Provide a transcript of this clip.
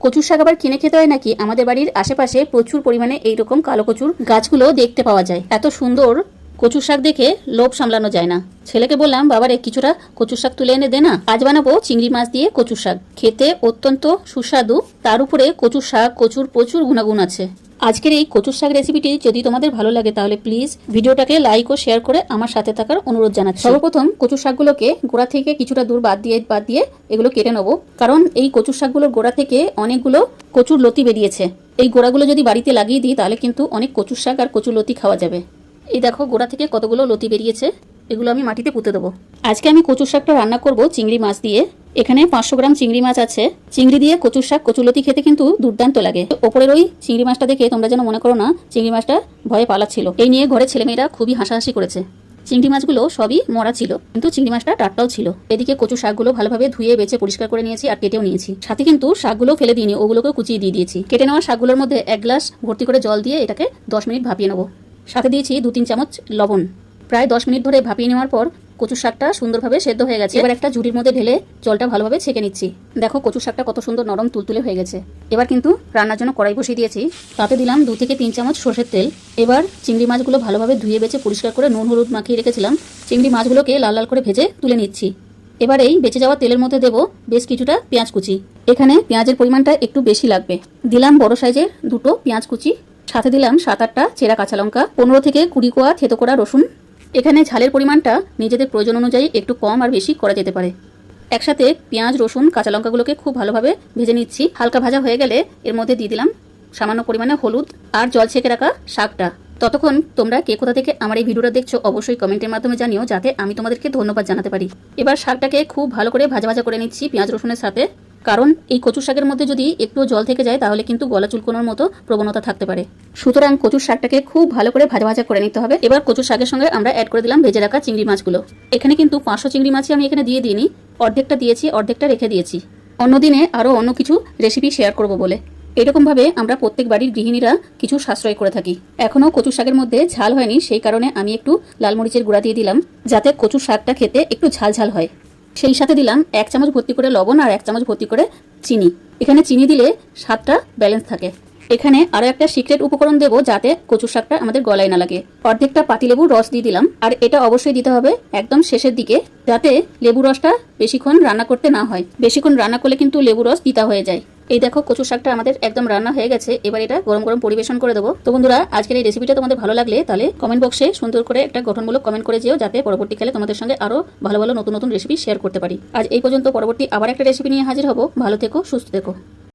কচুর শাক আবার কিনে খেতে হয় নাকি? আমাদের বাড়ির আশেপাশে প্রচুর পরিমাণে এইরকম কালো কচুর গাছগুলো দেখতে পাওয়া যায়। এত সুন্দর কচুর শাক দেখে লোভ সামলানো যায় না। ছেলেকে বললাম, বাবারে কিছুটা কচুর শাক তুলে এনে দে না, আজ বানাবো চিংড়ি মাছ দিয়ে কচুর শাক। খেতে অত্যন্ত সুস্বাদু, তার উপরে কচুর শাক কচুর প্রচুর গুণাগুণ আছে। আজকের এই কচুর শাক রেসিপিটি যদি তোমাদের ভালো লাগে তাহলে প্লিজ ভিডিওটাকে লাইক ও শেয়ার করে আমার সাথে থাকার অনুরোধ জানাচ্ছি। সর্বপ্রথম কচুর শাকগুলোকে গোড়া থেকে কিছুটা দূর বাদ দিয়ে এগুলো কেটে নেবো, কারণ এই কচুর শাকগুলোর গোড়া থেকে অনেকগুলো কচুর লতি বেরিয়েছে। এই গোড়াগুলো যদি বাড়িতে লাগিয়ে দিই তাহলে কিন্তু অনেক কচুর শাক আর কচুর লতি খাওয়া যাবে। এই দেখো গোড়া থেকে কতগুলো লতি বেরিয়েছে, এগুলো আমি মাটিতে পুঁতে দেবো। আজকে আমি কচুর শাকটা রান্না করব চিংড়ি মাছ দিয়ে। এখানে 500 গ্রাম চিংড়ি মাছ আছে। চিংড়ি দিয়ে কচুর শাক কচুলতি খেতে কিন্তু দুর্দান্ত লাগে। ওপরের ওই চিংড়ি মাছটা দেখে তোমরা যেন মনে করো না চিংড়ি মাছটা ভয়ে পালাচ্ছিল। এই নিয়ে ঘরে ছেলেমেয়েরা খুবই হাসাহাসি করেছে। চিংড়ি মাছগুলো সবই মরা ছিল, কিন্তু চিংড়ি মাছটা টাটকাও ছিল। এদিকে কচু শাকগুলো ভালোভাবে ধুয়ে বেছে পরিষ্কার করে নিয়েছি আর কেটেও নিয়েছি। সাথে কিন্তু শাকগুলো ফেলে দিইনি, ওগুলোকে কুচিয়ে দিয়ে দিয়েছি। কেটে নেওয়া শাকগুলোর মধ্যে 1 গ্লাস ভর্তি করে জল দিয়ে এটাকে 10 মিনিট ভাপিয়ে নেবো। সাথে দিয়েছি 2-3 চামচ লবণ। প্রায় 10 মিনিট ধরে ভাপিয়ে নেওয়ার পর কচুর শাকটা সুন্দরভাবে সেদ্ধ হয়ে গেছে। এবার একটা ঝুড়ির মধ্যে ঢেলে জলটা ভালোভাবে ছেঁকে নিচ্ছি। দেখো কচুর শাকটা কত সুন্দর নরম তুলতুলে হয়ে গেছে। এবার কিন্তু রান্নার জন্য কড়াই বসিয়ে দিয়েছি, তাতে দিলাম 2 থেকে 3 চামচ সরষের তেল। এবার চিংড়ি মাছগুলো ভালোভাবে ধুয়ে বেছে পরিষ্কার করে নুন হলুদ মাখিয়ে রেখেছিলাম। চিংড়ি মাছগুলোকে লাল লাল করে ভেজে তুলে নিচ্ছি। এবার এই বেঁচে যাওয়া তেলের মধ্যে দেবো বেশ কিছুটা পেঁয়াজ কুচি। এখানে পেঁয়াজের পরিমাণটা একটু বেশি লাগবে। দিলাম বড় সাইজের 2টো পেঁয়াজ কুচি, সাথে দিলাম 7-8টা চেরা কাঁচা লঙ্কা, 15 থেকে 20 কোয়া থেতো করা রসুন। এখানে ঝালের পরিমাণটা নিজেদের প্রয়োজন অনুযায়ী একটু কম আর বেশি করা যেতে পারে। একসাথে পেঁয়াজ রসুন কাঁচা লঙ্কাগুলোকে খুব ভালোভাবে ভেজে নিচ্ছি। হালকা ভাজা হয়ে গেলে এর মধ্যে দিয়ে দিলাম সামান্য পরিমাণে হলুদ আর জল ছেঁকে রাখা শাকটা। ততক্ষণ তোমরা কে কোথা থেকে আমার এই ভিডিওটা দেখছো অবশ্যই কমেন্টের মাধ্যমে জানিও, যাতে আমি তোমাদেরকে ধন্যবাদ জানাতে পারি। এবার শাকটাকে খুব ভালো করে ভাজা ভাজা করে নিচ্ছি পেঁয়াজ রসুনের সাথে, কারণ এই কচুর শাকের মধ্যে যদি একটু জল থেকে যায় তাহলে কিন্তু গলা চুলকোনোর মতো প্রবণতা থাকতে পারে। সুতরাং কচুর শাকটাকে খুব ভালো করে ভাজা ভাজা করে নিতে হবে। এবার কচুর শাকের সঙ্গে আমরা অ্যাড করে দিলাম ভেজে রাখা চিংড়ি মাছগুলো। এখানে কিন্তু 500 চিংড়ি মাছই আমি এখানে দিয়ে দিইনি, অর্ধেকটা দিয়েছি, অর্ধেকটা রেখে দিয়েছি অন্যদিনে আরও অন্য কিছু রেসিপি শেয়ার করব বলে। এরকমভাবে আমরা প্রত্যেক বাড়ির গৃহিণীরা কিছু সাশ্রয় করে থাকি। এখনও কচুর শাকের মধ্যে ঝাল হয়নি, সেই কারণে আমি একটু লাল মরিচের গুঁড়া দিয়ে দিলাম, যাতে কচুর শাকটা খেতে একটু ঝাল ঝাল হয়। সেই সাথে দিলাম 1 চামচ ভর্তি করে লবণ আর 1 চামচ ভর্তি করে চিনি। এখানে চিনি দিলে স্বাদটা ব্যালেন্স থাকে। এখানে আরো একটা সিক্রেট উপকরণ দেবো, যাতে কচুর শাকটা আমাদের গলায় না লাগে। অর্ধেকটা পাতিলেবুর রস দিয়ে দিলাম, আর এটা অবশ্যই দিতে হবে একদম শেষের দিকে, যাতে লেবু রসটা বেশিক্ষণ রান্না করতে না হয়। বেশিক্ষণ রান্না করলে কিন্তু লেবু রস তিতা হয়ে যায়। এই দেখো কচুর শাকটা আমাদের একদম রান্না হয়ে গেছে। এবার এটা গরম গরম পরিবেশন করে দেবো। তো বন্ধুরা, আজকের এই রেসিপিটা তোমাদের ভালো লাগলে তাহলে কমেন্ট বক্সে সুন্দর করে একটা গঠনমূলক কমেন্ট করে যেও, যাতে পরবর্তীকালে তোমাদের সঙ্গে আরো ভালো ভালো নতুন নতুন রেসিপি শেয়ার করতে পারি। আজ এই পর্যন্ত, পরবর্তী আবার একটা রেসিপি নিয়ে হাজির হব। ভালো থেকো, সুস্থ থেকো।